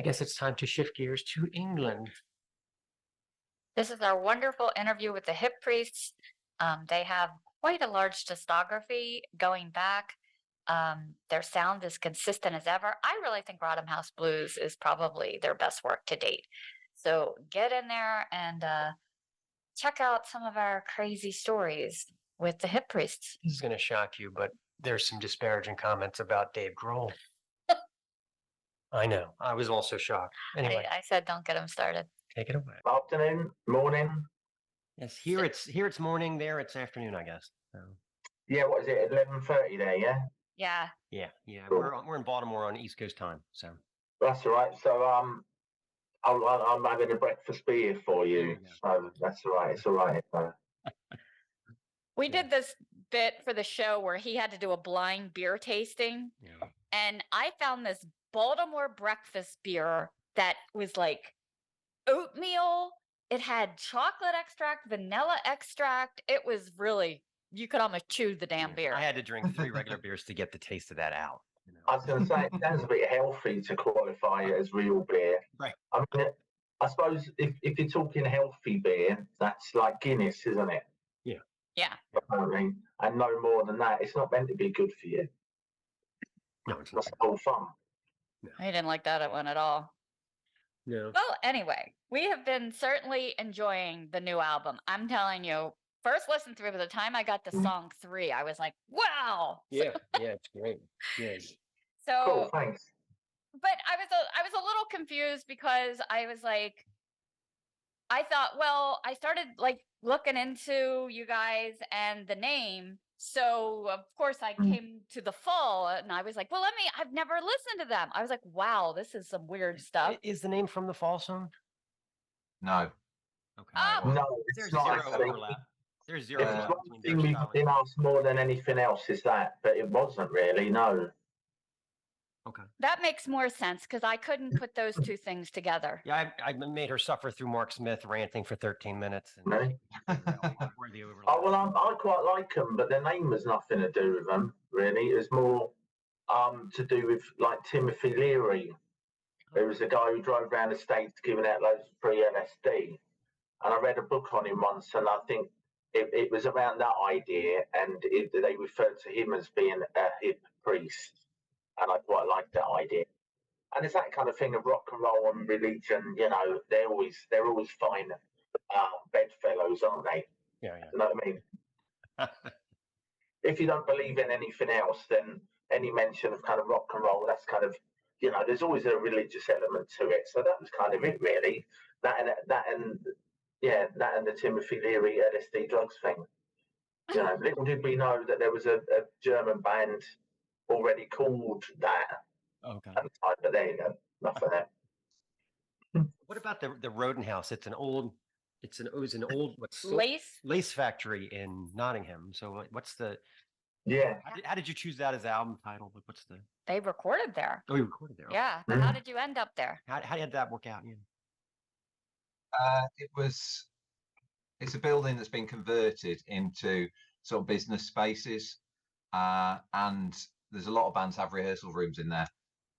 guess it's time to shift gears to England. This is our wonderful interview with the Hip Priests. They have quite a large discography going back. Their sound is consistent as ever. I really think Rodham House Blues is probably their best work to date. So get in there and check out some of our crazy stories with the Hip Priests. This is going to shock you, but there's some disparaging comments about Dave Grohl. I know. I was also shocked. Anyway, I said don't get them started. take it away. Afternoon, morning. Yes, here it's morning. There it's afternoon, I guess. So. Yeah, what is it? 11:30 there. Yeah. Yeah. Cool. We're in Baltimore on East Coast time. So That's all right. So I'm having a breakfast beer for you. So that's all right. It's all right. We did this bit for the show where he had to do a blind beer tasting. yeah. And I found this Baltimore breakfast beer that was like oatmeal. It had chocolate extract, vanilla extract. It was really, you could almost chew the damn beer. I had to drink 3 regular beers to get the taste of that out. You know? I was going to say, it sounds a bit healthy to qualify it as real beer. Right. I mean, I suppose if you're talking healthy beer, that's like Guinness, isn't it? Yeah. Apparently, and no more than that. It's not meant to be good for you. No, it's That's not. the whole fun. I didn't like that one at all. No. Well, anyway, we have been certainly enjoying the new album. I'm telling you, first listen through, by the time I got to song 3, I was like, wow. Yeah, it's great. Yeah. So, Cool, thanks. but I was a little confused because I was like, I thought, well, I started like looking into you guys and the name. So of course I came to the Fall and I was like, well, I've never listened to them. I was like, wow, this is some weird stuff. Is the name from the Fall song? No. Okay. Oh. No, There's it's not. zero Actually. overlap. There's zero If there's overlap one between thing their we've style and been asked more than anything else is that, but it wasn't really. No. Okay. That makes more sense because I couldn't put those two things together. Yeah, I made her suffer through Mark Smith ranting for 13 minutes. And No. where the overlap. Oh, well, I quite like them, but their name has nothing to do with them, really. It was more to do with like Timothy Leary, who was a guy who drove around the States giving out loads of free LSD. And I read a book on him once, and I think it was around that idea, and they referred to him as being a hip priest. And I quite like that idea. And it's that kind of thing of rock and roll and religion, you know, they're always fine bedfellows, aren't they? Yeah. You know what I mean? If you don't believe in anything else, then any mention of kind of rock and roll, that's kind of, you know, there's always a religious element to it. So that was kind of it, really. That and the Timothy Leary LSD drugs thing. You know, little did we know that there was a German band already called that. Okay. At the time, but there you go. Enough of that. What about the Roden House? It was an old what's lace factory in Nottingham. So what's the? Yeah. How did you choose that as the album title? What's the? They recorded there. Oh, you recorded there. Okay. Yeah. But how did you end up there? How did that work out? Yeah. It's a building that's been converted into sort of business spaces, and there's a lot of bands have rehearsal rooms in there,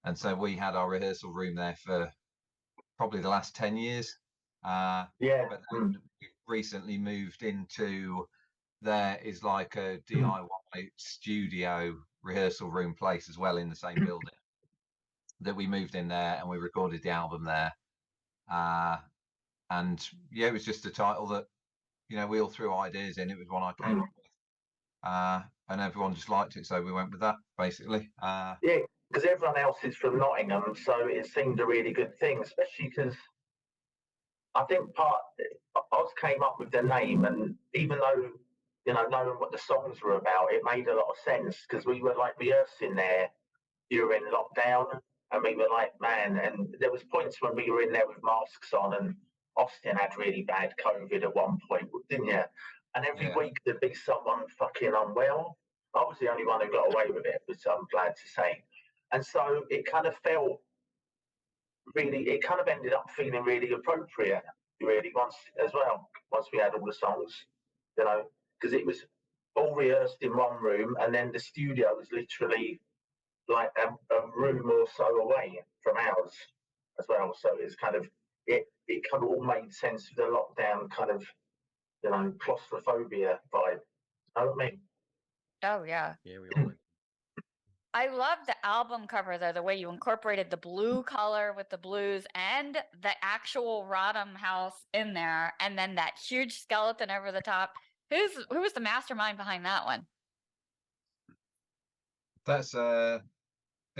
and so we had our rehearsal room there for probably the last 10 years. But then we recently moved into there is like a DIY studio rehearsal room place as well in the same building that we moved in there, and we recorded the album there. And yeah, it was just a title that, you know, we all threw ideas in. It was one I came up with, and everyone just liked it, so we went with that basically. Yeah, because everyone else is from Nottingham, so it seemed a really good thing, especially because I think Oz came up with the name, and even though, you know, knowing what the songs were about, it made a lot of sense because we were like rehearsing there during lockdown, and we were like, man, and there was points when we were in there with masks on, and Austin had really bad COVID at one point, didn't you? And every week there'd be someone fucking unwell. I was the only one who got away with it, which I'm glad to say. And so it kind of felt really, it kind of ended up feeling really appropriate, really, once we had all the songs, you know, because it was all rehearsed in one room, and then the studio was literally like a room or so away from ours. as well. So it's kind of it kind of all made sense with the lockdown kind of, you know, claustrophobia vibe. You know what I mean? Oh yeah. Yeah, we all went. I love the album cover though, the way you incorporated the blue color with the blues and the actual Rodham house in there, and then that huge skeleton over the top. Who was the mastermind behind that one? That's a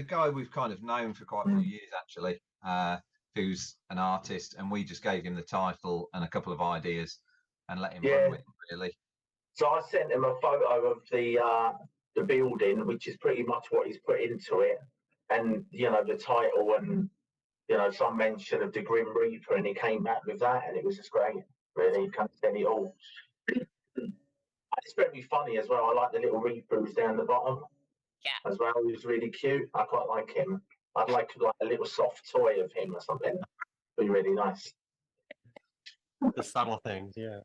guy we've kind of known for quite a few years, actually, who's an artist, and we just gave him the title and a couple of ideas and let him run with it, really. So I sent him a photo of the building, which is pretty much what he's put into it, and you know the title and you know some mention of the Grim Reaper, and he came back with that, and it was just great. Really, he kind of said it all. It's very funny as well. I like the little Reaper who's down the bottom. Yeah. As well, he was really cute. I quite like him. I'd like a little soft toy of him or something. Be really nice. The subtle things, yeah.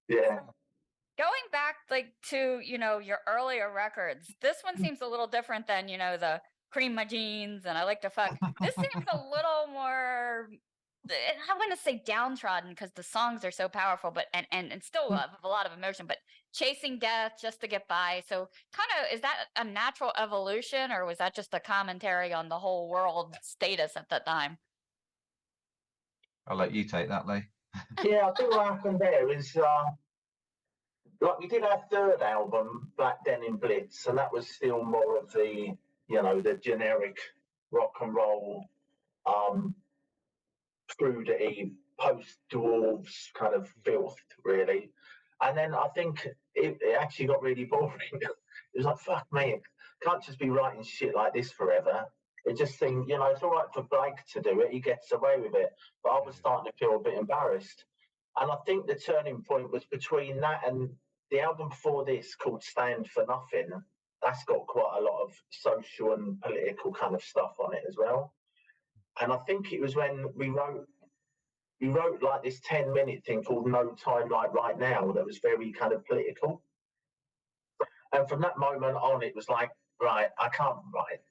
Yeah. Going back like to, you know, your earlier records, this one seems a little different than, you know, the Cream My Jeans and I Like to Fuck. This seems a little more, I want to say downtrodden because the songs are so powerful, but and still have a lot of emotion, but Chasing Death Just to Get By. So kind of, is that a natural evolution or was that just a commentary on the whole world status at that time? I'll let you take that, Lee. Yeah, I think what happened there is like we did our third album, Black Denim Blitz, and that was still more of the, you know, the generic rock and roll, fruity, post-dwarves kind of filth, really. And then I think it actually got really boring. It was like, fuck me, can't just be writing shit like this forever. It just seemed, you know, it's all right for Blake to do it. He gets away with it. But I was starting to feel a bit embarrassed. And I think the turning point was between that and the album before this called Stand for Nothing. That's got quite a lot of social and political kind of stuff on it as well. And I think it was when we wrote like this 10-minute thing called No Time Like Right Now that was very kind of political. And from that moment on, it was like, right, I can't write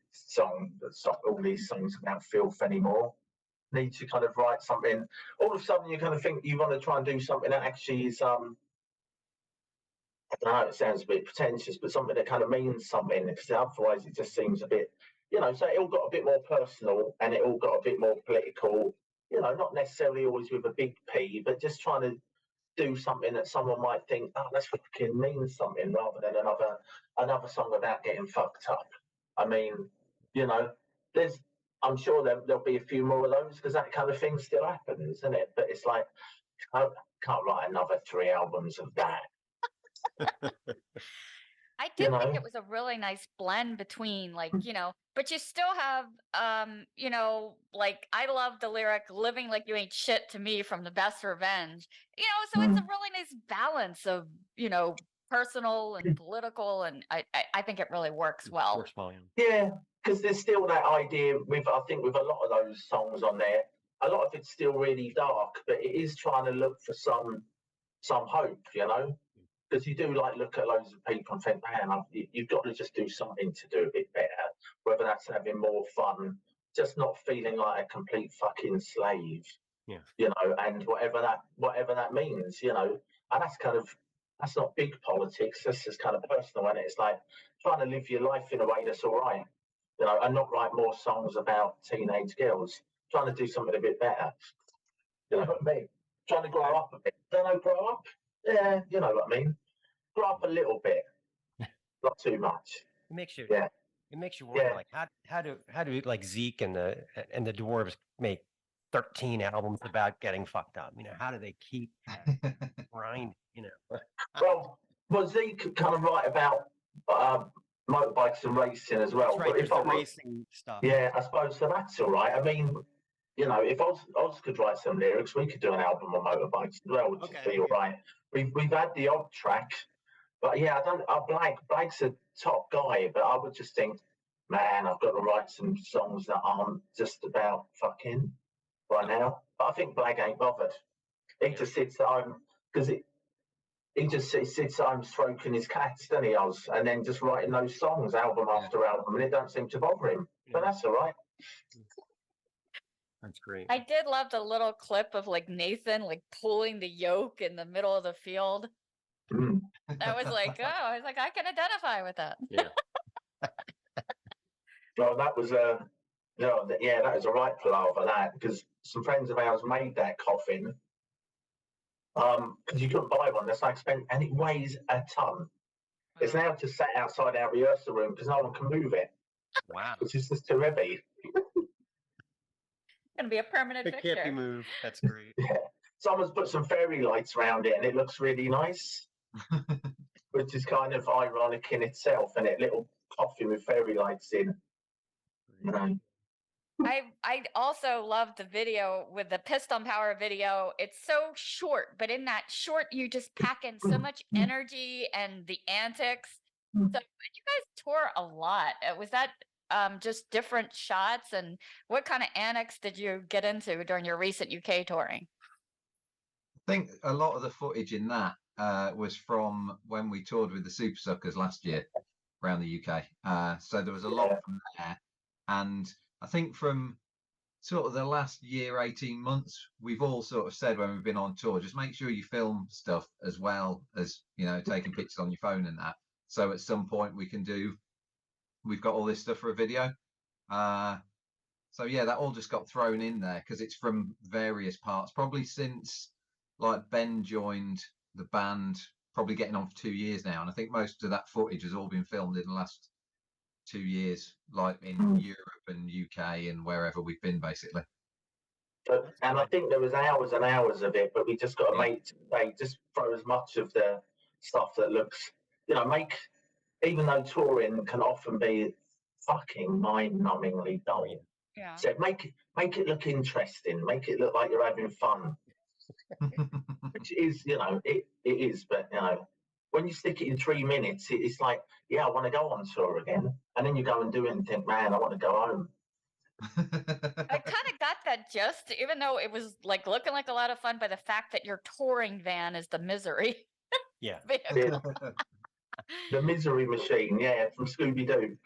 all these songs about filth anymore. Need to kind of write something. All of a sudden, you kind of think you want to try and do something that actually is, I don't know, it sounds a bit pretentious, but something that kind of means something, because otherwise it just seems a bit, you know, so it all got a bit more personal and it all got a bit more political, you know, not necessarily always with a big P, but just trying to do something that someone might think, oh, that's fucking means something, rather than another song about getting fucked up. I mean, you know, I'm sure there'll be a few more of those because that kind of thing still happens, isn't it? But it's like, I can't write another 3 albums of that. I did think it was a really nice blend between like, you know, but you still have, you know, like I love the lyric living like you ain't shit to me from The Best Revenge, you know, so it's a really nice balance of, you know, personal and political. And I think it really works well. Force volume. Yeah, because there's still that idea I think with a lot of those songs on there, a lot of it's still really dark, but it is trying to look for some hope, you know? Because you do like look at loads of people and think, man, you've got to just do something to do a bit better. Whether that's having more fun, just not feeling like a complete fucking slave. Yeah. You know, and whatever that means, you know, and that's not big politics. That's just kind of personal, and it's like trying to live your life in a way that's all right, you know, and not write more songs about teenage girls. Trying to do something a bit better. You know what I mean? Trying to grow up a bit. Don't know, grow up. Yeah, you know what I mean. Grow up a little bit, not too much. It makes you. Yeah. It makes you wonder, like how do like Zeke and the Dwarves make 13 albums about getting fucked up? You know, how do they keep grinding? You know. Well, Zeke kind of write about motorbikes and racing as well. That's right, but if I racing stuff. Yeah, I suppose so. That's all right. I mean, you know, if Oz could write some lyrics, we could do an album on motorbikes as well, which would be all right. We've had the odd track, but yeah, Blake's a top guy, but I would just think, man, I've got to write some songs that aren't just about fucking right now. But I think Blake ain't bothered. He just sits at home because he just sits at home stroking his cats, doesn't he, Oz? And then just writing those songs album after album, and it don't seem to bother him. But that's all right. That's great. I did love the little clip of like Nathan like pulling the yoke in the middle of the field. Mm. I was like, oh, I was like, I can identify with that. Yeah. Well, that was that was a right palaver that because some friends of ours made that coffin. Because you couldn't buy one, that's so expensive, and it weighs a ton. It's Wow. now just sat outside our rehearsal room because no one can move it, Wow. because it's just too heavy. Gonna be a permanent It can't be fixture. moved. That's great. Yeah. Someone's put some fairy lights around it, and it looks really nice, which is kind of ironic in itself. And it little coffin with fairy lights in. You know. I also love the video with the piston power video. It's so short, but in that short, you just pack in so much energy and the antics. So you guys tour a lot. Was that just different shots? And what kind of antics did you get into during your recent UK touring? I think a lot of the footage in that was from when we toured with the Super Suckers last year around the UK. So there was a lot from there. And I think from sort of the last year, 18 months, we've all sort of said when we've been on tour, just make sure you film stuff as well as, you know, taking pictures on your phone and that. So at some point we've got all this stuff for a video. So yeah, that all just got thrown in there because it's from various parts, probably since like Ben joined the band, probably getting on for 2 years now. And I think most of that footage has all been filmed in the last 2 years, like in Europe and UK and wherever we've been, basically. And I think there was hours and hours of it, but we just got to Yeah. just throw as much of the stuff that looks, even though touring can often be fucking mind-numbingly dull. Yeah. So make it look interesting, make it look like you're having fun, which is, it is, but when you stick it in 3 minutes, it's like, yeah, I want to go on tour again, and then you go and do it and think, man, I want to go home. I kind of got that just, even though it was like looking like a lot of fun by the fact that your touring van is the misery. Yeah. vehicle. The misery machine, yeah, from Scooby Doo.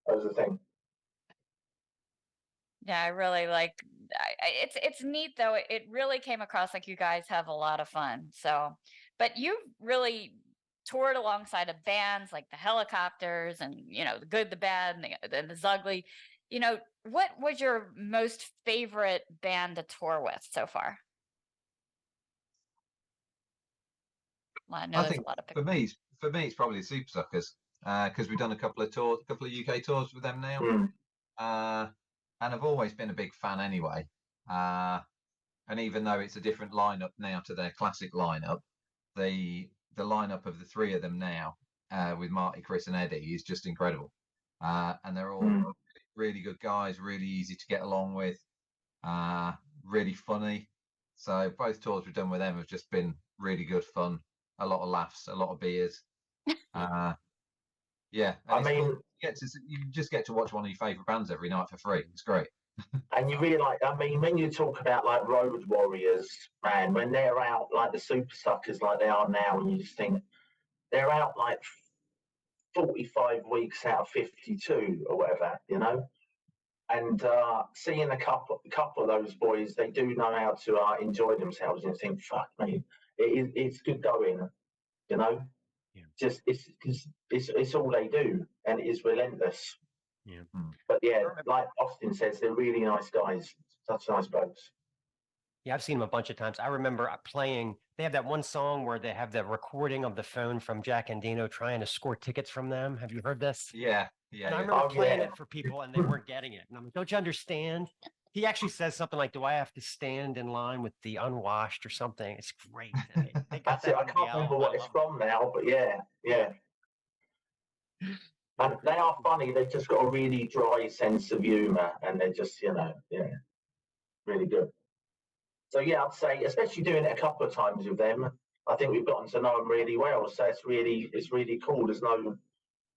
That was the thing. Yeah, I really like. It's neat though. It really came across like you guys have a lot of fun. So, but you've really toured alongside of bands like the Helicopters and the Good, the Bad, and the Zugly. What was your most favorite band to tour with so far? Well, I know I there's think a lot of for me, it's probably the Super Suckers because we've done a couple of UK tours with them now, and I've always been a big fan anyway. And even though it's a different lineup now to their classic lineup, the lineup of the three of them now with Marty, Chris, and Eddie is just incredible. And they're all really good guys, really easy to get along with, really funny. So both tours we've done with them have just been really good fun. A lot of laughs, a lot of beers. Yeah, and I it's cool. mean, You just get to watch one of your favourite bands every night for free. It's great. and you realise, when you talk about like Road Warriors, man, when they're out like the Super Suckers like they are now, and you just think they're out like 45 weeks out of 52 or whatever, and seeing a couple of those boys, they do know how to enjoy themselves, and think, fuck me, it's good going, Yeah. Just it's all they do, and it is relentless. Yeah. But yeah, like Austin says, they're really nice guys, such nice blokes. Yeah, I've seen them a bunch of times. I remember playing. They have that one song where they have the recording of the phone from Jack and Dino trying to score tickets from them. Have you heard this? Yeah. And I remember playing it for people, and they weren't getting it. And I'm like, "Don't you understand?" He actually says something like, "Do I have to stand in line with the unwashed or something?" It's great. They got That's it. I on the can't remember album. what it's from now, but yeah. And they are funny. They've just got a really dry sense of humour, and they're just, really good. So yeah, I'd say, especially doing it a couple of times with them, I think we've gotten to know them really well. So it's really cool. There's no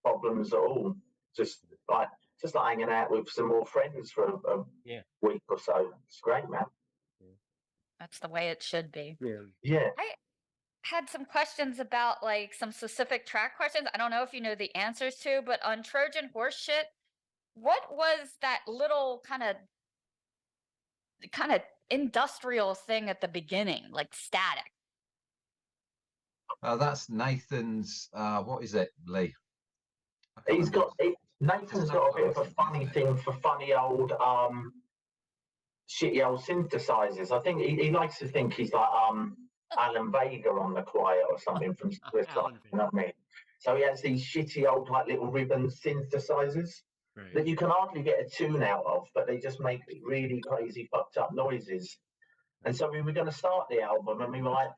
problems at all. Just like hanging out with some more friends for a week or so. It's great, man. That's the way it should be. Yeah. I had some questions about like some specific track questions. I don't know if you know the answers to, but on Trojan Horse Shit, what was that little kind of kind of industrial thing at the beginning, like static. That's Nathan's. What is it, Lee? I can't He's remember. got Nathan's got a bit of a funny thing for funny old shitty old synthesizers. I think he likes to think he's like Alan Vega on the Quiet or something from Swiss. Alan You know what I mean? So he has these shitty old like little ribbon synthesizers that you can hardly get a tune out of, but they just make really crazy fucked up noises. And so we were going to start the album, and we were like,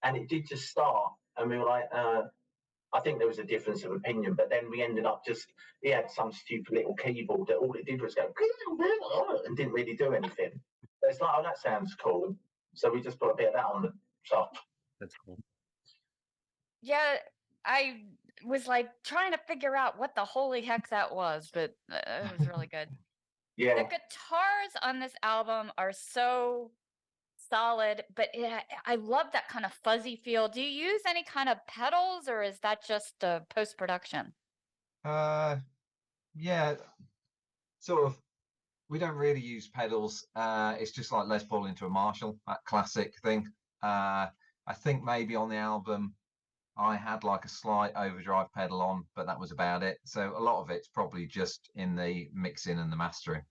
and it did just start, and we were like, I think there was a difference of opinion, but then we ended up just, he had some stupid little keyboard that all it did was go and didn't really do anything. But it's like, oh, that sounds cool. So we just put a bit of that on the top. That's cool. Yeah, I was like trying to figure out what the holy heck that was, but it was really good. The Yeah. guitars on this album are so solid, but I love that kind of fuzzy feel. Do you use any kind of pedals, or is that just the post production? Yeah, sort of. We don't really use pedals. It's just like Les Paul into a Marshall, that classic thing. I think maybe on the album I had like a slight overdrive pedal on, but that was about it. So a lot of it's probably just in the mixing and the mastering.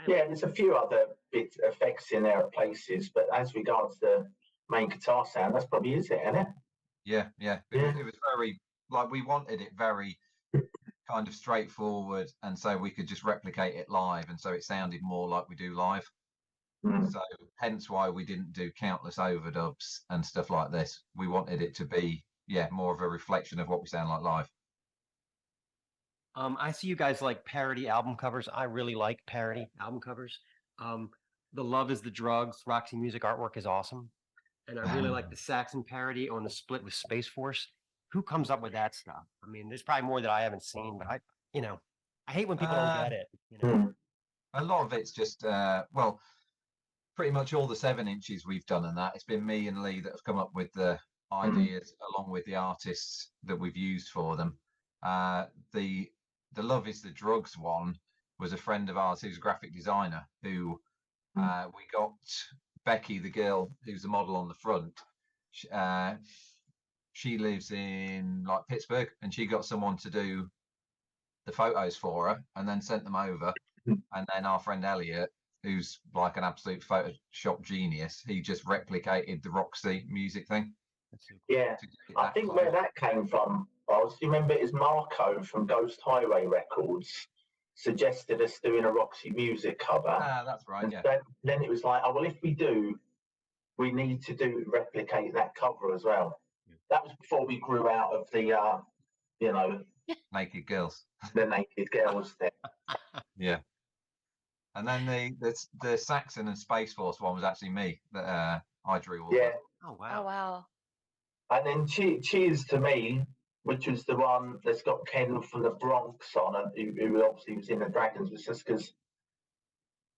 Yeah, there's a few other bit effects in there at places, but as regards the main guitar sound, that's probably is it, isn't it? Yeah. It was very, like, we wanted it very kind of straightforward, and so we could just replicate it live, and so it sounded more like we do live. So hence why we didn't do countless overdubs and stuff like this. We wanted it to be, more of a reflection of what we sound like live. I see you guys like parody album covers. I really like parody album covers. The Love is the Drugs, Roxy Music artwork is awesome. And I really like the Saxon parody on the split with Space Force. Who comes up with that stuff? I mean, there's probably more that I haven't seen, but I hate when people don't get it. A lot of it's just, pretty much all the 7-inches we've done and that. It's been me and Lee that have come up with the ideas along with the artists that we've used for them. The Love is the Drugs one was a friend of ours who's a graphic designer who we got Becky, the girl who's the model on the front. She lives in like Pittsburgh, and she got someone to do the photos for her and then sent them over. And then our friend Elliot, who's like an absolute Photoshop genius, he just replicated the Roxy music thing. Yeah, I think where that came from, Oz, you remember it is Marco from Ghost Highway Records suggested us doing a Roxy Music cover. That's right, yeah. Then it was like, oh, well, if we do, we need to replicate that cover as well. That was before we grew out of the, naked girls. The naked girls there. Yeah. And then the Saxon and Space Force one was actually me that I drew all that. Oh, Oh wow. wow. And then Cheers to Me, which was the one that's got Ken from the Bronx on, and who obviously was in the Dragons, was just because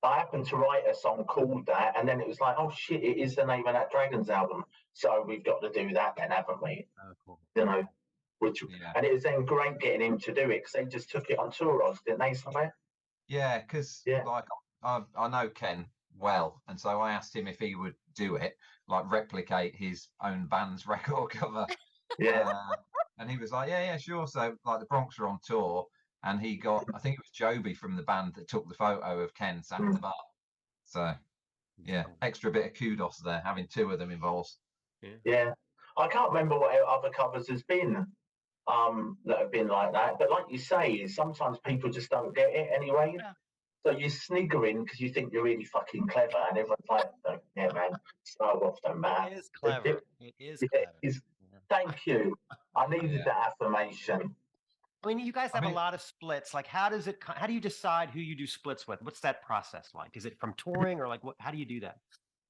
I happened to write a song called that, and then it was like, oh shit, it is the name of that Dragons album, so we've got to do that then, haven't we? Oh, cool. And it was then great getting him to do it because they just took it on tour, didn't they, somewhere? Yeah, because like I know Ken well, and so I asked him if he would do it, like replicate his own band's record cover. Yeah. And he was like, yeah, sure. So like the Bronx are on tour, and he got, I think it was Joby from the band that took the photo of Ken sat at the bar. So yeah, extra bit of kudos there, having two of them involved. Yeah, I can't remember what other covers has been that have been like that, but like you say, sometimes people just don't get it anyway. Yeah. So you're sniggering because you think you're really fucking clever, and everyone's like, oh, yeah, man, start off, don't matter. It is clever. It is clever. Thank you. I needed that affirmation. I mean, you guys have a lot of splits. Like, how do you decide who you do splits with? What's that process like? Is it from touring, or like how do you do that?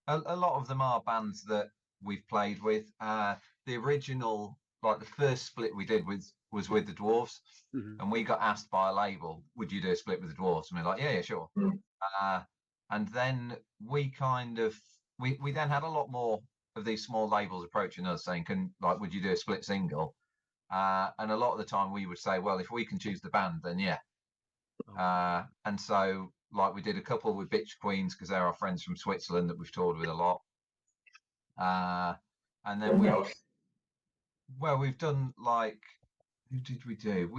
A lot of them are bands that we've played with. The original, like the first split we did was with the Dwarves, and we got asked by a label, would you do a split with the Dwarves? And we're like, yeah, sure. And then we kind of we then had a lot more of these small labels approaching us saying, would you do a split single? And a lot of the time we would say, well, if we can choose the band, then yeah. And so like we did a couple with Bitch Queens because they're our friends from Switzerland that we've toured with a lot. And then Who else? we've done like, who did we do?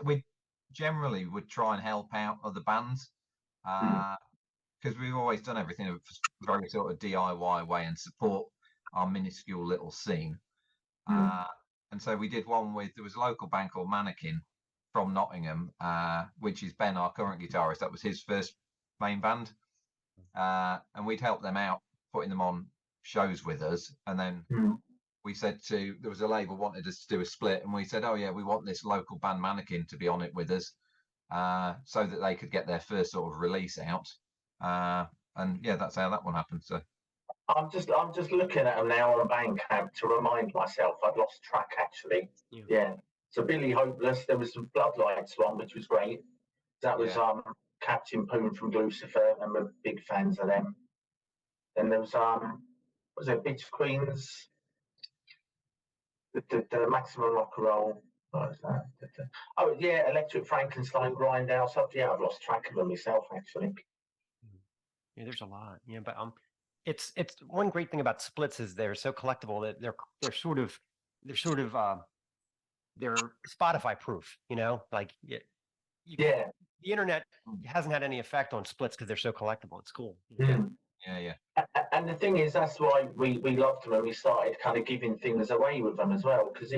We generally would try and help out other bands because we've always done everything in a very sort of DIY way and support our minuscule little scene. And so we did one with, there was a local band called Mannequin from Nottingham, which is Ben, our current guitarist. That was his first main band. And we'd help them out, putting them on shows with us. And then we said there was a label wanted us to do a split. And we said, oh yeah, we want this local band Mannequin to be on it with us so that they could get their first sort of release out. And yeah, that's how that one happened. So I'm just looking at them now on Bandcamp to remind myself. I'd lost track actually. Yeah. So Billy Hopeless, there was some Bloodlights one, which was great. That was Captain Poon from Lucifer, and we're big fans of them. Then there was was it Bitch Queens? The Maximum Rock and Roll. What was that? Oh yeah, Electric Frankenstein, Grindhouse. Yeah, I've lost track of them myself actually. Yeah, there's a lot. Yeah, but it's one great thing about splits is they're so collectible that they're sort of they're Spotify proof. You know, like the internet hasn't had any effect on splits because they're so collectible. It's cool. Yeah. And the thing is, that's why we loved them and we started kind of giving things away with them as well, because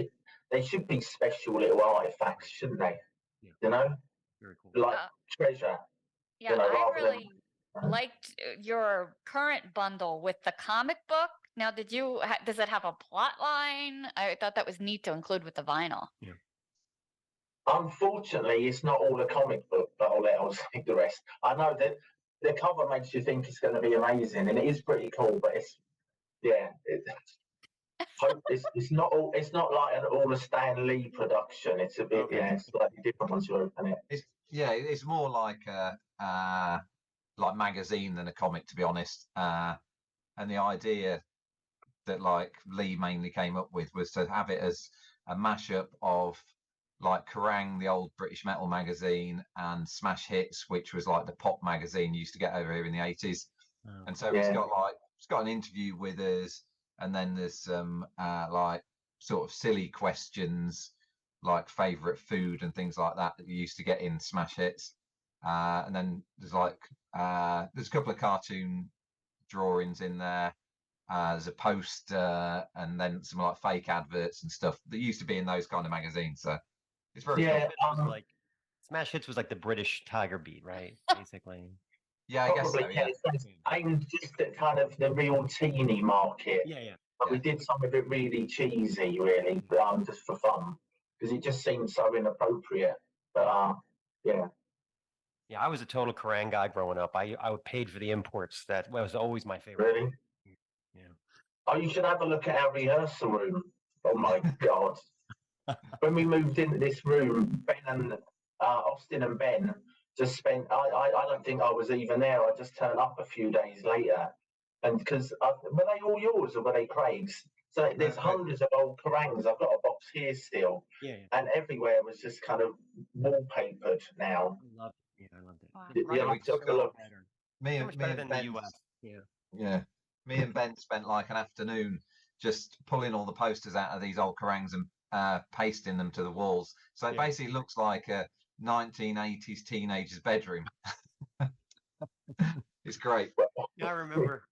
they should be special little artifacts, shouldn't they? Yeah. You know, Very cool. like treasure. Yeah, you know, I rather than- really liked your current bundle with the comic book. Now, does it have a plot line? I thought that was neat to include with the vinyl. Yeah. Unfortunately, it's not all a comic book, but I'll let take the rest. I know that the cover makes you think it's going to be amazing, and it is pretty cool. But it's not all. It's not like all a Stan Lee production. It's a bit it's slightly different once you open it. It's more like a like magazine than a comic, to be honest. And the idea that like Lee mainly came up with was to have it as a mashup of like Kerrang, the old British metal magazine, and Smash Hits, which was like the pop magazine you used to get over here in the 80s. And so it's got an interview with us, and then there's some like sort of silly questions like favorite food and things like that you used to get in Smash Hits. And then there's like there's a couple of cartoon drawings in there. There's a poster, and then some like fake adverts and stuff that used to be in those kind of magazines. So it's very cool. Like Smash Hits was like the British Tiger Beat, right? Basically. Yeah, I guess so. Yeah. It's aimed just at kind of the real teeny market. Yeah. But we did some of it really cheesy, really, just for fun, because it just seemed so inappropriate. But yeah. Yeah, I was a total Kerrang guy growing up. I paid for the imports. That was always my favorite. Really? Yeah. Oh, you should have a look at our rehearsal room. Oh my God. When we moved into this room, Ben and Austin and Ben just spent, I don't think I was even there. I just turned up a few days later. And because, were they all yours or were they Craig's? So there's hundreds of old Kerangs. I've got a box here still. Yeah. And everywhere was just kind of wallpapered now. I loved it. I loved it. Wow. Yeah, we took a look. Me So much and better than the Ben, US. Yeah. Yeah. Me and Ben spent like an afternoon just pulling all the posters out of these old Kerangs and pasting them to the walls. So it basically looks like a 1980s teenager's bedroom. It's great. Yeah, I remember,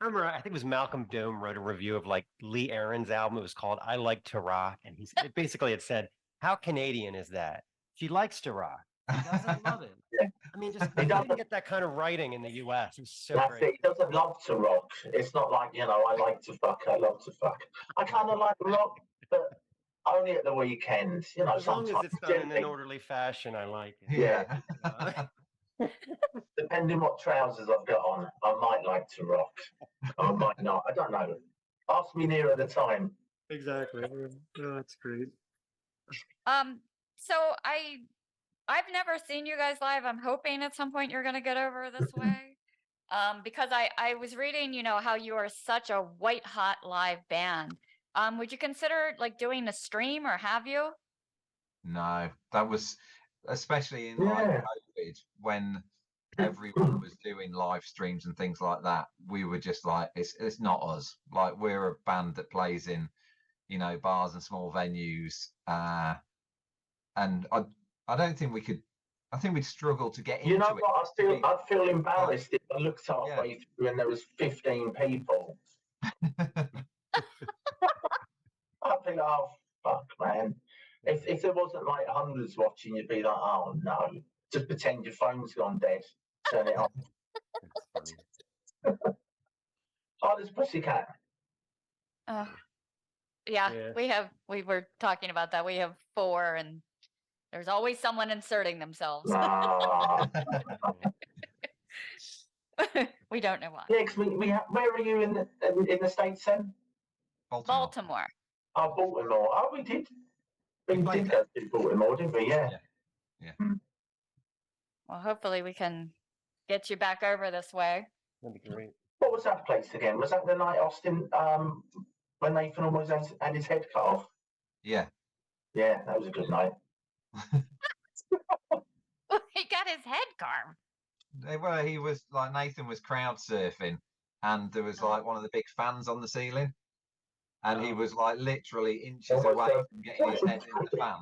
I think it was Malcolm Dome wrote a review of like Lee Aaron's album. It was called I Like to Rock. And it said, how Canadian is that? She likes to rock. He doesn't love it. Yeah. I mean, just you didn't get that kind of writing in the US. It's so That's great. it. He doesn't love to rock. It's not like, I like to fuck, I love to fuck. I kind of like rock, but only at the weekends, As long sometimes. as it's done in an orderly fashion, I like it. Yeah. Depending what trousers I've got on, I might like to rock. I might not. I don't know. Ask me nearer the time. Exactly. Oh, that's great. So I've never seen you guys live. I'm hoping at some point you're gonna get over this way. Because I was reading, how you are such a white hot live band. Would you consider like doing a stream, or have you? No, that was especially in like COVID when everyone was doing live streams and things like that, we were just like, it's not us. Like, we're a band that plays in, you know, bars and small venues. And I don't think we could. I think we'd struggle to get You into know it. what? I'd feel embarrassed if I looked halfway through and there was 15 people. I'd be like, oh fuck, man. If there wasn't like hundreds watching, you'd be like, oh no. Just pretend your phone's gone dead. Turn it off. That's funny. Oh, there's Pussycat. Yeah, Yeah. we were talking about that. We have 4 and there's always someone inserting themselves. Ah. We don't know why. Next, where are you in the States then? Baltimore. Oh, Baltimore. Oh, we did. We played did go to Baltimore, didn't we? Yeah. Well, hopefully we can get you back over this way. That'd be great. What was that place again? Was that the night Austin, when Nathan almost had his head cut off? Yeah. Yeah, that was a good night. He got his head carved. Well, he was like, Nathan was crowd surfing, and there was like one of the big fans on the ceiling, and he was like literally inches away from getting his head in the fan.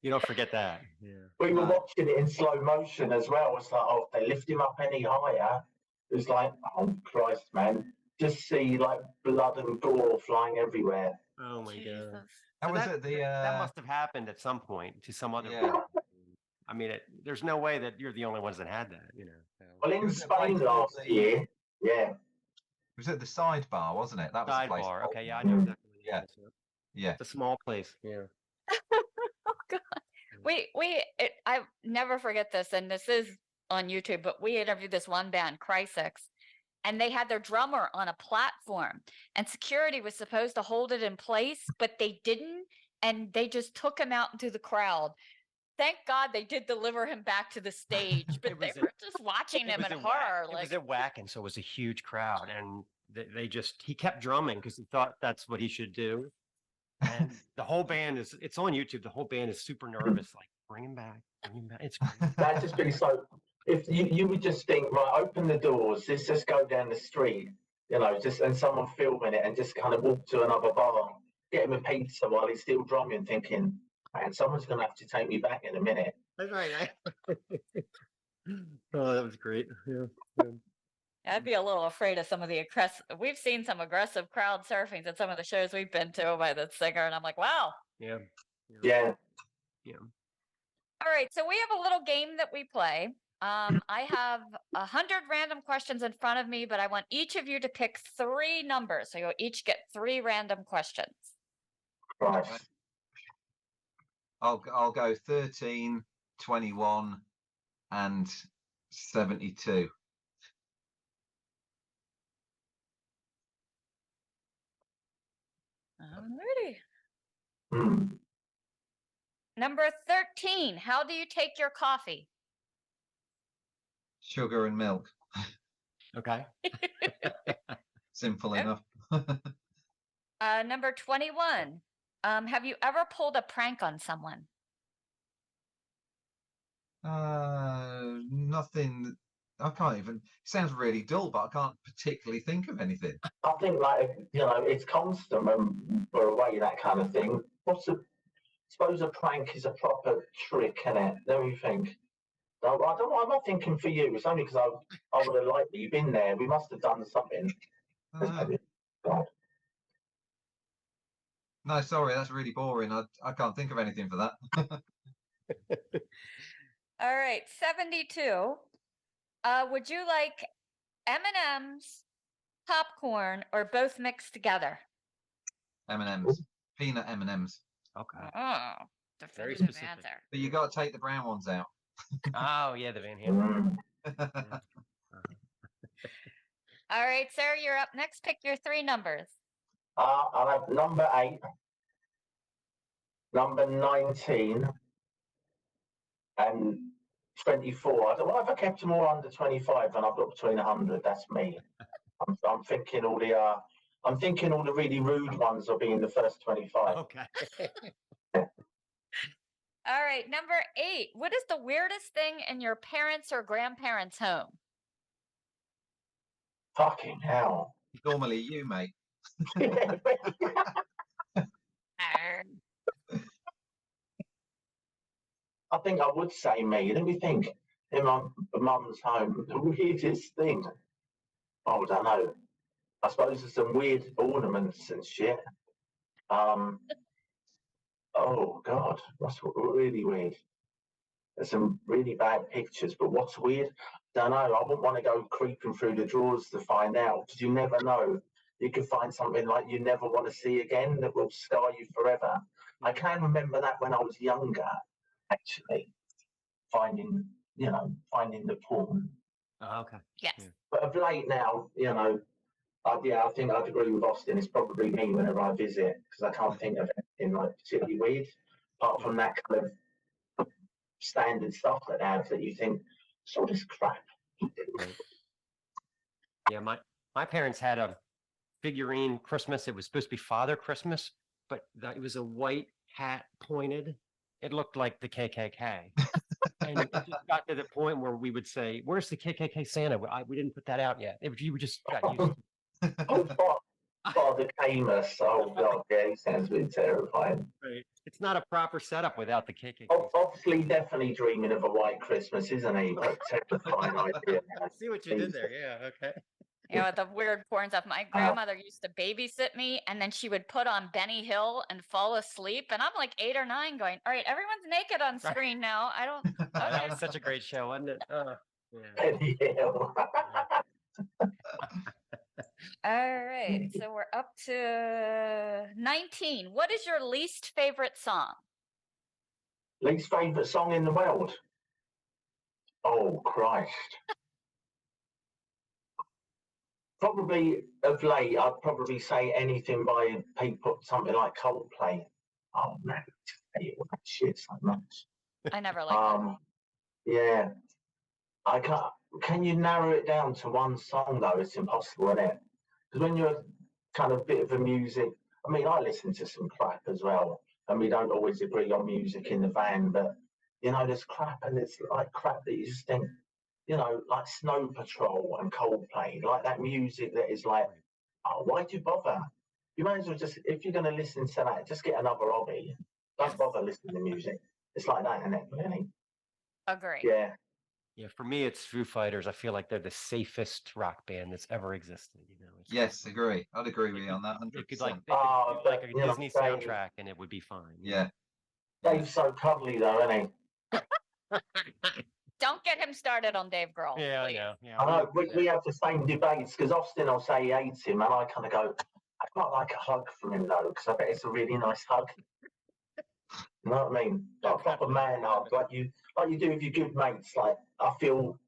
You don't forget that. Yeah. We were watching it in slow motion as well. It's like, oh, if they lift him up any higher, it was like, oh Christ, man. Just see like blood and gore flying everywhere. Oh my god. That So was at the. That must have happened at some point to some other. Yeah. I mean, there's no way that you're the only ones that had that. You know. So. Well, in was at a Spain place called last year, yeah. It was at the Sidebar, wasn't it? That was the place. Sidebar. Okay, yeah, I Mm. know exactly. what it Yeah. is, Yeah. It's a small place. Yeah. Oh god. I never forget this, and this is on YouTube, but we interviewed this one band, Crysex, and they had their drummer on a platform, and security was supposed to hold it in place, but they didn't, and they just took him out into the crowd. Thank God they did deliver him back to the stage, but they were just watching him in horror. It was at Wacken, so it was a huge crowd, and he kept drumming because he thought that's what he should do. And the whole band it's on YouTube. The whole band is super nervous, like bring him back. It's great. That'd just be so. If you would just think, right, open the doors, let's just go down the street, you know, and someone filming it and just kind of walk to another bar, get him a pizza while he's still drumming, thinking, man, someone's going to have to take me back in a minute. That's right. Oh, that was great. Yeah. I'd be a little afraid of some of the we've seen some aggressive crowd surfings at some of the shows we've been to by the singer, and I'm like, wow. Yeah. Yeah. All right, so we have a little game that we play. I have 100 random questions in front of me, but I want each of you to pick 3 numbers. So you'll each get 3 random questions. Right. I'll go 13, 21, and 72. Alrighty. Hmm. Number 13, how do you take your coffee? Sugar and milk. Okay. Simple Yep. enough. Number 21, have you ever pulled a prank on someone? Nothing. I can't even. It sounds really dull, but I can't particularly think of anything. I think, like, you know, it's constant when we're away, that kind of thing. Suppose a prank is a proper trick, innit? Don't you think? I'm not thinking for you. It's only because I would have liked that you've been there. We must have done something. God. No, sorry, that's really boring. I can't think of anything for that. All right, 72. Would you like M&Ms, popcorn, or both mixed together? M&Ms, peanut M&Ms. Okay. Oh, Very definitive specific. answer. But you got to take the brown ones out. Oh yeah, the Van Halen. Mm. All right, Sarah, you're up next. Pick your 3 numbers. I'll have number 8, number 19, and 24. I don't know if I kept them all under 25, and I've got between 100. That's me. I'm thinking all the really rude ones will be in the first 25. Okay. All right, number 8. What is the weirdest thing in your parents' or grandparents' home? Fucking hell. Normally you, mate. Arr. I think I would say me. Let me think. In my mum's home, the weirdest thing. Oh, I don't know. I suppose there's some weird ornaments and shit. Oh God, what's really weird? There's some really bad pictures, but what's weird? Don't know. I wouldn't want to go creeping through the drawers to find out because you never know. You could find something like you never want to see again that will scar you forever. I can remember that when I was younger, actually, finding the porn. Oh, okay. Yes. Yeah. But of late now, I think I'd agree with Austin. It's probably me whenever I visit because I can't think of anything like particularly weird, apart from that kind of standard stuff that they have that you think, so this crap. Yeah, my parents had a figurine Christmas. It was supposed to be Father Christmas, but it was a white hat pointed. It looked like the KKK. And it just got to the point where we would say, "Where's the KKK Santa?" We didn't put that out yet. You were just got used to it. Oh, Father Camus. Oh God, yeah, he sounds really terrifying. Right. It's not a proper setup without the KKK. Obviously, definitely dreaming of a white Christmas, isn't he? But terrifying idea. I see what you did there. Yeah. Okay. You know, the weird porn stuff. My grandmother used to babysit me, and then she would put on Benny Hill and fall asleep. And I'm like 8 or 9 going, all right, everyone's naked on screen now. I don't. That Okay. was such a great show, wasn't it? Yeah. Benny Hill. All right. So we're up to 19. What is your least favorite song? Least favourite song in the world? Oh, Christ. Probably of late, I'd probably say anything by people, something like Coldplay. Oh, man. I hate all that shit so much. I never liked that. Yeah. I can't. Can you narrow it down to one song, though? It's impossible, isn't it? Because when you're kind of bit of a music, I mean, I listen to some crap as well, and we don't always agree on music in the van, but there's crap, and it's like crap that you just think, like Snow Patrol and Coldplay, like that music that is like, oh, why'd you bother? You might as well just, if you're going to listen to that, just get another hobby. Don't bother listening to music. It's like that, isn't it, really? Agree. Yeah. Yeah, for me, it's Foo Fighters. I feel like they're the safest rock band that's ever existed. It's Yes, agree. I'd agree with you on that. It could 100%. like, they could do like a but, Disney Dave- soundtrack and it would be fine. Yeah. Dave's so cuddly, though, isn't he? Don't get him started on Dave Grohl. Yeah, I please. know. Yeah, I know, we have the same debates because Austin will say he hates him, and I kind of go, I'd quite like a hug from him though, because I bet it's a really nice hug. You know what I mean? Like a proper man hug, like you do with your good mates. Like I feel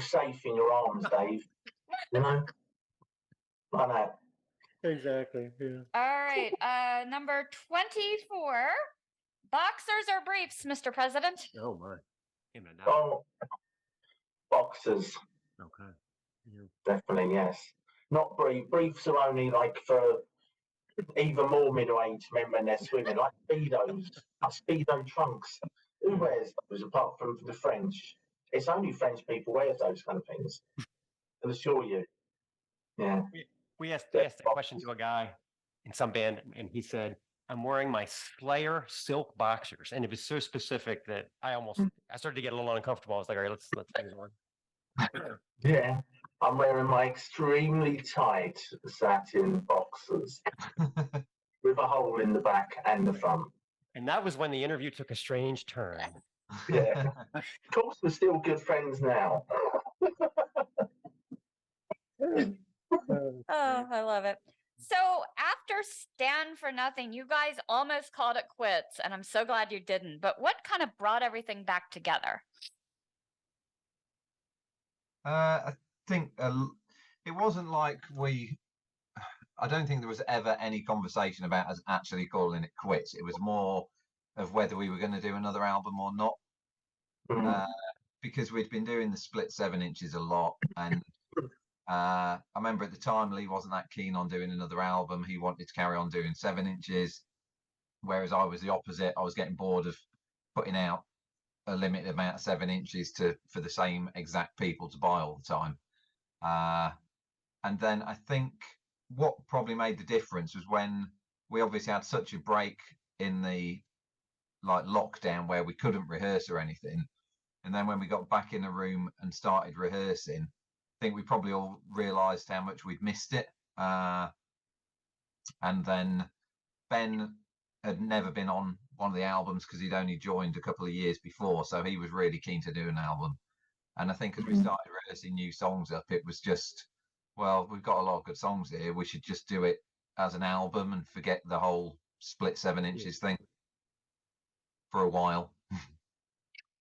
safe in your arms, Dave. Like that. Exactly. Yeah. All right. Number 24. Boxers or briefs, Mr. President? Oh my. Give me a nod. Oh, boxers, Okay. Yeah. definitely yes. Not briefs are only like for even more middle-aged men when they're swimming, like speedos, like speedo trunks. Who wears those apart from the French? It's only French people wear those kind of things. I assure you. Yeah. We asked that question to a guy in some band, and he said, "I'm wearing my Slayer silk boxers," and it was so specific that I started to get a little uncomfortable. I was like, "All right, let's move on." Yeah. I'm wearing my extremely tight satin boxers with a hole in the back and the front. And that was when the interview took a strange turn. Yeah. Of course, we're still good friends now. Oh, I love it. So after Stand for Nothing, you guys almost called it quits, and I'm so glad you didn't. But what kind of brought everything back together? I think it wasn't like I don't think there was ever any conversation about us actually calling it quits. It was more of whether we were going to do another album or not. Because we'd been doing the split 7 inches a lot. And I remember at the time, Lee wasn't that keen on doing another album. He wanted to carry on doing 7 inches. Whereas I was the opposite. I was getting bored of putting out a limited amount of 7 inches for the same exact people to buy all the time. And then I think what probably made the difference was when we obviously had such a break in the like lockdown where we couldn't rehearse or anything. And then when we got back in the room and started rehearsing, I think we probably all realised how much we'd missed it. And then Ben had never been on one of the albums because he'd only joined a couple of years before, so he was really keen to do an album. And I think as we started rehearsing new songs up, it was just, well, we've got a lot of good songs here. We should just do it as an album and forget the whole split 7 inches thing for a while.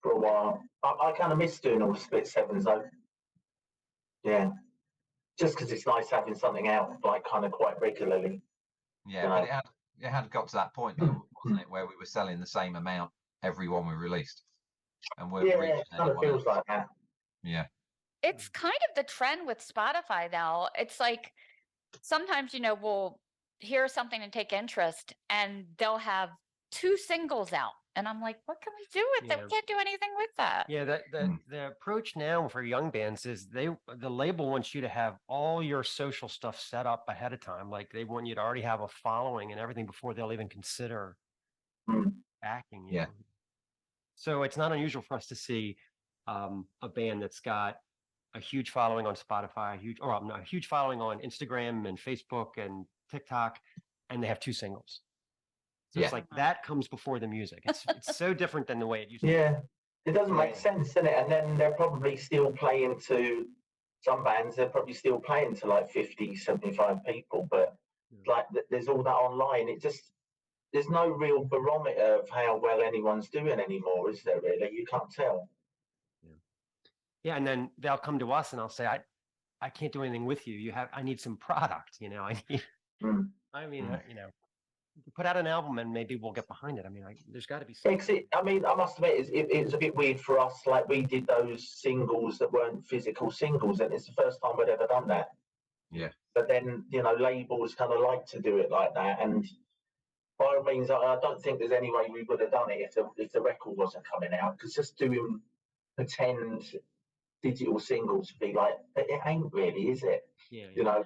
For a while, I kind of miss doing all the split sevens though. Yeah, just because it's nice having something out like kind of quite regularly. Yeah, but it had got to that point though, wasn't it, where we were selling the same amount every one we released, and we're Yeah, reaching it kind of anyone feels else. like that. Yeah, It's kind of the trend with Spotify now. It's like sometimes, we'll hear something and take interest and they'll have 2 singles out. And I'm like, what can we do with that? Yeah. We can't do anything with that. Yeah, the approach now for young bands is the label wants you to have all your social stuff set up ahead of time. Like they want you to already have a following and everything before they'll even consider backing you. Yeah. So it's not unusual for us to see a band that's got a huge following on Spotify, a huge following on Instagram and Facebook and TikTok, and they have 2 singles. So it's Yeah. like that comes before the music. It's so different than the way it used to be. Yeah, it doesn't make Yeah. sense, does it? And then they're probably still playing to some bands. They're probably still playing to like 50, 75 people, but like there's all that online. There's no real barometer of how well anyone's doing anymore, is there? Really, you can't tell. Yeah, and then they'll come to us and I'll say, I can't do anything with you. I need some product, I need, put out an album and maybe we'll get behind it. I mean, there's got to be something. I mean, I must admit, it was a bit weird for us. Like we did those singles that weren't physical singles, and it's the first time we'd ever done that. Yeah. But then, labels kind of like to do it like that, and by all means, I don't think there's any way we would have done it if the record wasn't coming out. Because just doing pretend digital singles would be like, it ain't really, is it? Yeah.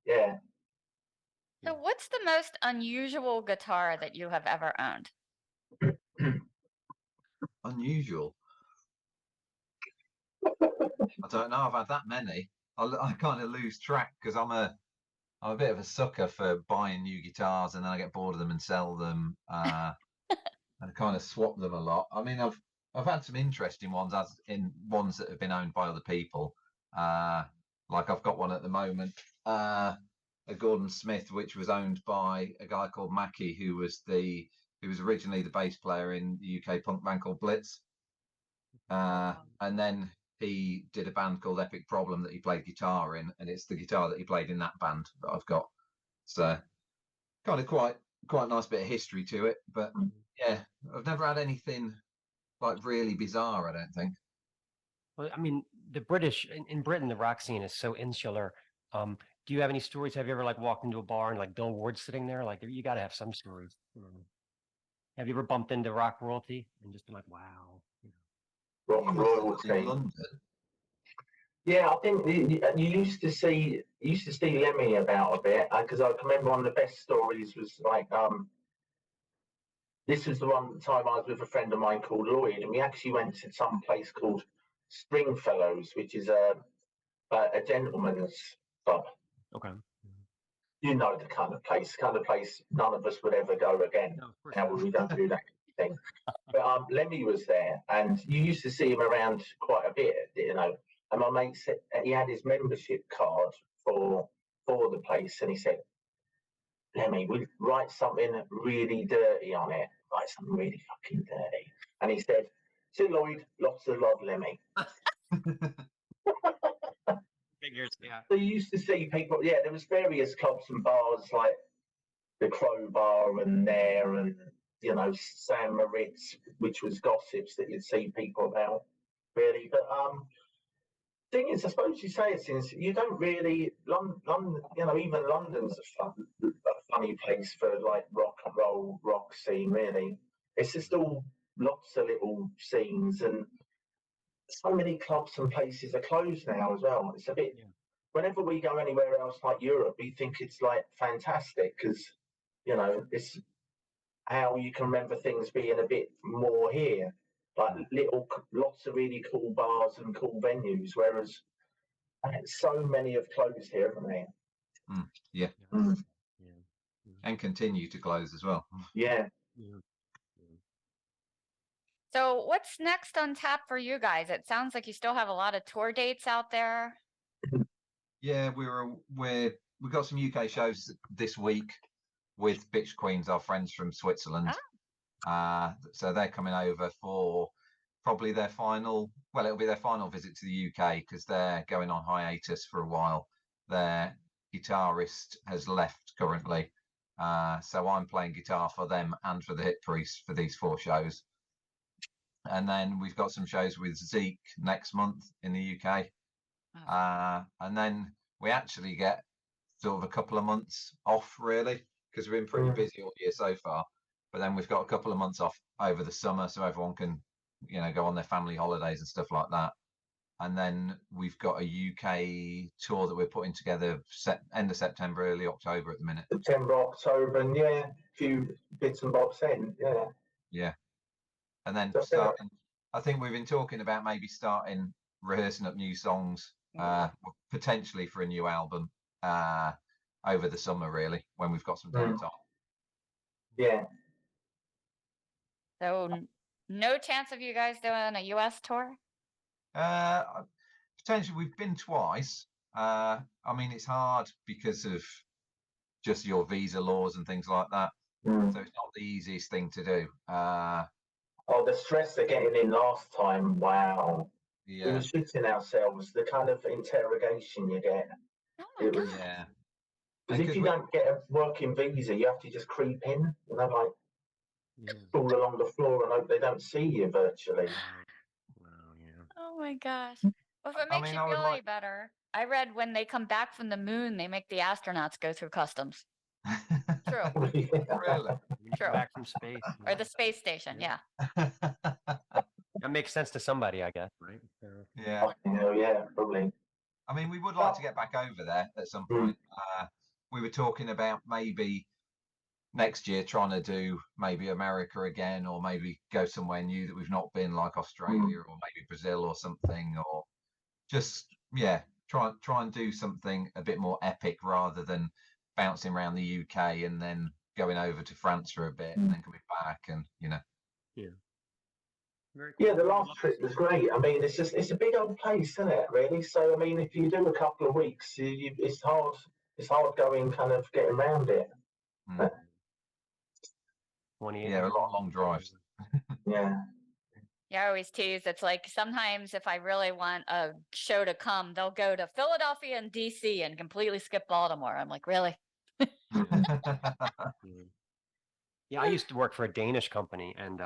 Yeah. So what's the most unusual guitar that you have ever owned? Unusual. I don't know. I've had that many. I kind of lose track because I'm a bit of a sucker for buying new guitars, and then I get bored of them and sell them, and I kind of swap them a lot. I mean, I've had some interesting ones, as in ones that have been owned by other people. Like I've got one at the moment, a Gordon Smith, which was owned by a guy called Mackie, who was originally the bass player in the UK punk band called Blitz, and then he did a band called Epic Problem that he played guitar in, and it's the guitar that he played in that band that I've got. So kind of quite a nice bit of history to it. But yeah, I've never had anything like really bizarre, I don't think. Well, I mean, the British in Britain, the rock scene is so insular. Do you have any stories? Have you ever like walked into a bar and like Bill Ward's sitting there? Like you got to have some stories. Have you ever bumped into rock royalty and just been like, wow? Rock In royalty. London. Yeah, I think you used to see Lemmy about a bit, because I can remember one of the best stories was like this was the one time I was with a friend of mine called Lloyd, and we actually went to some place called Stringfellows, which is a gentleman's club. Okay. You know the kind of place none of us would ever go again. No, of course Now not. we don't do that thing. But Lemmy was there, and you used to see him around quite a bit, And my mate said he had his membership card for the place, and he said, "Lemmy, we write something really dirty on it, write something really fucking dirty." And he said, "To Lloyd, lots of love, Lemmy." Figures, yeah. So you used to see people. Yeah, there was various clubs and bars like the Crowbar and there, and Sam Moritz, which was gossips that you'd see people about, really. But thing is, I suppose you say it, since you don't really London, even London's a funny place for like rock and roll rock scene. Really, it's just all lots of little scenes, and so many clubs and places are closed now as well. It's a bit. Yeah. Whenever we go anywhere else like Europe, we think it's like fantastic because it's how you can remember things being a bit more here, like lots of really cool bars and cool venues. Whereas so many have closed here, haven't they? Yeah. Mm. Yeah. And continue to close as well. Yeah. Yeah. So what's next on tap for you guys? It sounds like you still have a lot of tour dates out there. Yeah, we got some UK shows this week with Bitch Queens, our friends from Switzerland. So they're coming over for probably their final. Well, it'll be their final visit to the UK because they're going on hiatus for a while. Their guitarist has left currently, so I'm playing guitar for them and for the Hip Priests for these 4 shows. And then we've got some shows with Zeke next month in the UK. And then we actually get sort of a couple of months off, really, because we've been pretty busy all year so far. But then we've got a couple of months off over the summer, so everyone can, go on their family holidays and stuff like that. And then we've got a UK tour that we're putting together end of September, early October at the minute. September, October, and a few bits and bobs in. Yeah. Yeah. And then That's starting, I think we've been talking about maybe starting rehearsing up new songs, potentially for a new album over the summer, really, when we've got some downtime. Yeah. So no chance of you guys doing a US tour? Potentially, we've been twice. I mean, it's hard because of just your visa laws and things like that. So it's not the easiest thing to do. The stress they're getting in last time, wow. Yeah. We were shitting ourselves, the kind of interrogation you get. Oh my God. Yeah. Because if you don't get a working visa, you have to just creep in, crawl along the floor and hope they don't see you virtually. Wow, yeah. Oh my gosh. Well, if it I makes mean, you I would feel any like- better, I read when they come back from the moon, they make the astronauts go through customs. True. Really? When you True. come back from space. Or the space station, yeah. That makes sense to somebody, I guess, right? Yeah. Yeah, probably. I mean, we would like to get back over there at some point. We were talking about maybe next year trying to do maybe America again, or maybe go somewhere new that we've not been, like Australia or maybe Brazil or something, or just try and do something a bit more epic rather than bouncing around the UK and then going over to France for a bit and then coming back and Very cool. Yeah, the last trip was great. I mean, it's a big old place, isn't it? Really. So I mean, if you do a couple of weeks, it's hard going, kind of getting around it. 28 a lot of long drives. Yeah. Yeah, I always tease. It's like sometimes if I really want a show to come, they'll go to Philadelphia and DC and completely skip Baltimore. I'm like, really? Yeah, I used to work for a Danish company, and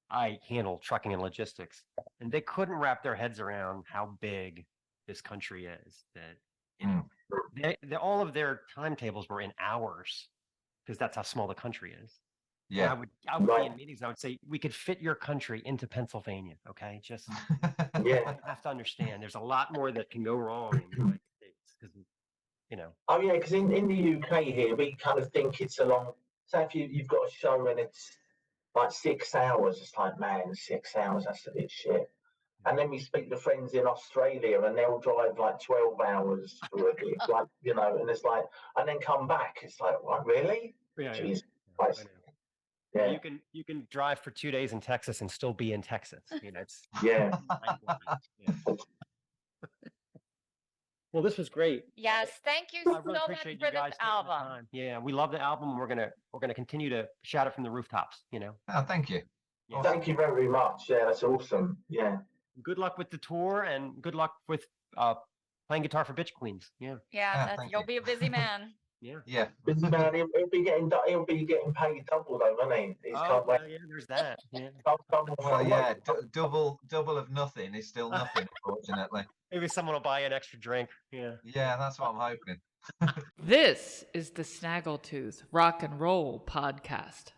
I handled trucking and logistics, and they couldn't wrap their heads around how big this country is. That all of their timetables were in hours, because that's how small the country is. And Yeah. I would be in meetings. I would say, we could fit your country into Pennsylvania. Okay, just you have to understand. There's a lot more that can go wrong in the United States, because Oh yeah, because in the UK here, we kind of think it's a long. So if you've got a show and it's like 6 hours, it's like, man, 6 hours, that's a bit shit. And then we speak to friends in Australia, and they'll drive like 12 hours for a gig, and it's like, and then come back. It's like, what, really? Jeez. Yeah. You can drive for 2 days in Texas and still be in Texas. It's Yeah. Well, this was great. Yes, thank you I so really much appreciate for you guys this taking the album. time. Yeah, we love the album. And we're gonna continue to shout it from the rooftops. Oh, thank you. Yeah. Thank you very much. Yeah, that's awesome. Yeah. Good luck with the tour, and good luck with playing guitar for Bitch Queens. Yeah. Yeah, thank you'll you. be a busy man. Yeah. Yeah. Busy man, he'll be getting paid double though, won't he? He's Oh, well, yeah, there's that. Yeah. Well, yeah, double of nothing is still nothing, unfortunately. Maybe someone will buy you an extra drink. Yeah. Yeah, that's what I'm hoping. This is the Snaggletooth Rock and Roll Podcast.